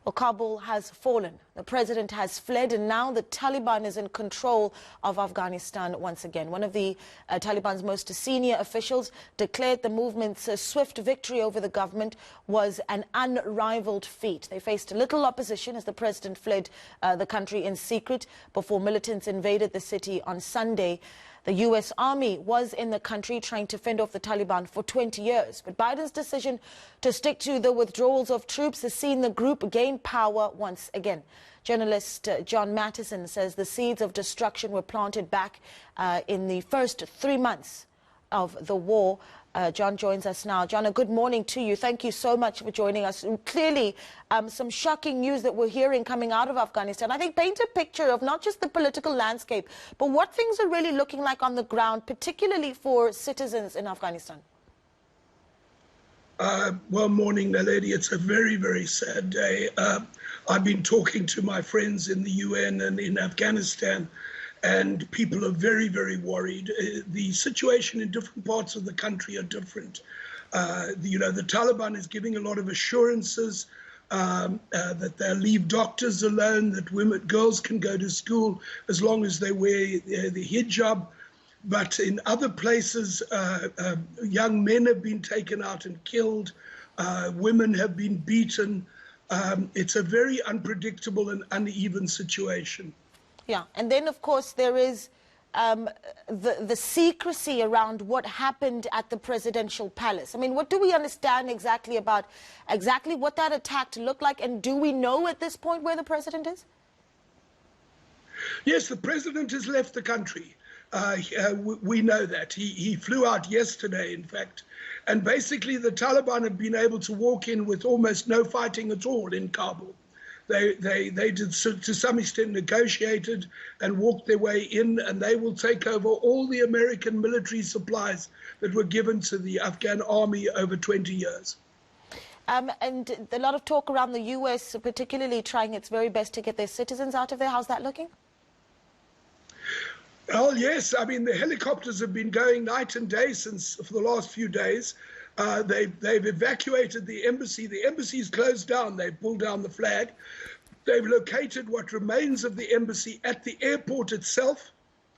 Well, Kabul has fallen. The president has fled, and now the Taliban is in control of Afghanistan once again. One of the Taliban's most senior officials declared the movement's swift victory over the government was an unrivaled feat. They faced little opposition as the president fled the country in secret before militants invaded the city on Sunday. The U.S. Army was in the country trying to fend off the Taliban for 20 years. But Biden's decision to stick to the withdrawals of troops has seen the group gain power once again. Journalist John Mattison says the seeds of destruction were planted back in the first 3 months of the war. John joins us now. John, a good morning to you. Thank you so much for joining us. Clearly, some shocking news that we're hearing coming out of Afghanistan. I think paint a picture of not just the political landscape, but what things are really looking like on the ground, particularly for citizens in Afghanistan. Well, morning, Naledi. It's a very, very sad day. I've been talking to my friends in the UN and in Afghanistan, and people are very, very worried. The situation in different parts of the country are different. The Taliban is giving a lot of assurances that they'll leave doctors alone, that girls can go to school as long as they wear the hijab. But in other places, young men have been taken out and killed. Women have been beaten. It's a very unpredictable and uneven situation. Yeah, and then, of course, there is the secrecy around what happened at the presidential palace. I mean, what do we understand exactly about what that attack looked like? And do we know at this point where the president is? Yes, the president has left the country. We know that. He flew out yesterday, in fact. And basically, the Taliban have been able to walk in with almost no fighting at all in Kabul. They did, to some extent, negotiated and walked their way in, and they will take over all the American military supplies that were given to the Afghan army over 20 years. And a lot of talk around the U.S., particularly trying its very best to get their citizens out of there. How's that looking? Well, yes. I mean, the helicopters have been going night and day for the last few days. They've evacuated the embassy. The embassy's closed down. They've pulled down the flag. They've located what remains of the embassy at the airport itself.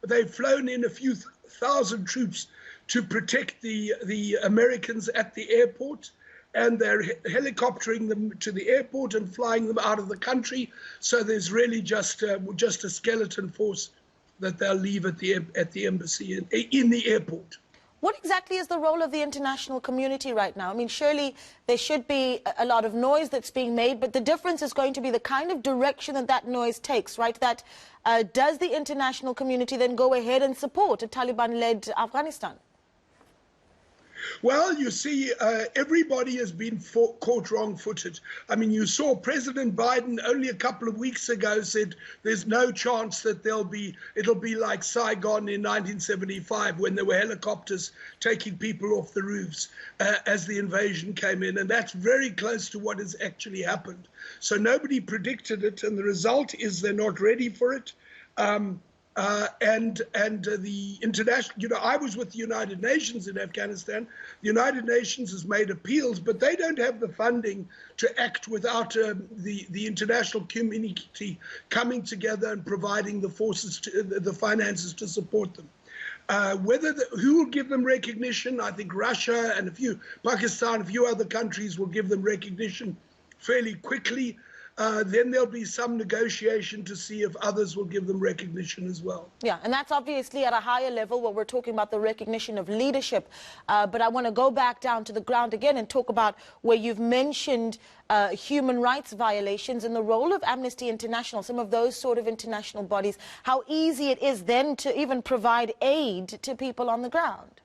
They've flown in a few thousand troops to protect the Americans at the airport, and they're helicoptering them to the airport and flying them out of the country. So there's really just a skeleton force that they'll leave at the embassy in the airport. What exactly is the role of the international community right now? I mean, surely there should be a lot of noise that's being made, but the difference is going to be the kind of direction that noise takes, right? That does the international community then go ahead and support a Taliban-led Afghanistan? Well, you see, everybody has been caught wrong-footed. I mean, you saw President Biden only a couple of weeks ago said there's no chance that it'll be like Saigon in 1975 when there were helicopters taking people off the roofs as the invasion came in. And that's very close to what has actually happened. So nobody predicted it, and the result is they're not ready for it. The international, I was with the United Nations in Afghanistan. The United Nations has made appeals, but they don't have the funding to act without the international community coming together and providing the forces, the finances to support them. Who will give them recognition? I think Russia and Pakistan, a few other countries will give them recognition fairly quickly. Then there'll be some negotiation to see if others will give them recognition as well. Yeah, and that's obviously at a higher level where we're talking about the recognition of leadership. But I want to go back down to the ground again and talk about where you've mentioned human rights violations and the role of Amnesty International, some of those sort of international bodies, how easy it is then to even provide aid to people on the ground.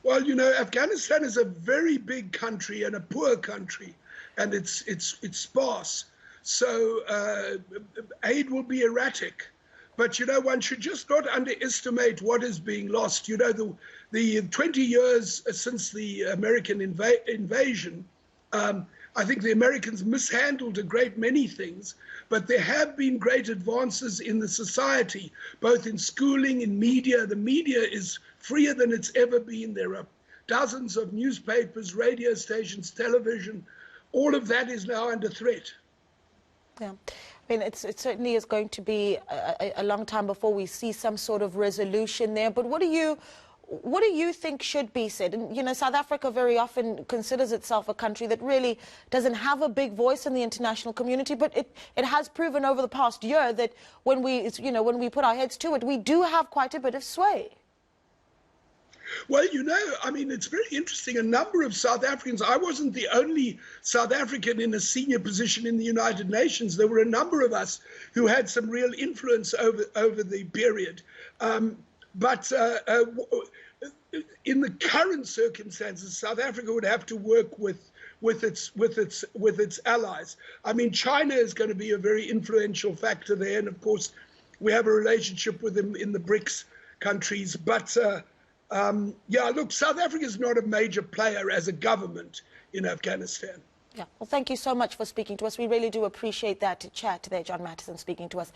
Well, Afghanistan is a very big country and a poor country. And it's sparse, so aid will be erratic. But one should just not underestimate what is being lost. The 20 years since the American invasion, I think the Americans mishandled a great many things, but there have been great advances in the society, both in schooling, in media. The media is freer than it's ever been. There are dozens of newspapers, radio stations, television, all of that is now under threat. Yeah, I mean, it certainly is going to be a long time before we see some sort of resolution there. But what do you think should be said? And, you know, South Africa very often considers itself a country that really doesn't have a big voice in the international community, but it has proven over the past year that when we put our heads to it, we do have quite a bit of sway. Well, you know, I mean, it's very interesting. A number of South Africans, I wasn't the only South African in a senior position in the United Nations. There were a number of us who had some real influence over the period. But in the current circumstances, South Africa would have to work with its allies. I mean, China is going to be a very influential factor there. And of course, we have a relationship with them in the BRICS countries. But yeah, look, South Africa is not a major player as a government in Afghanistan. Yeah, well, thank you so much for speaking to us. We really do appreciate that chat there, John Mattison, speaking to us.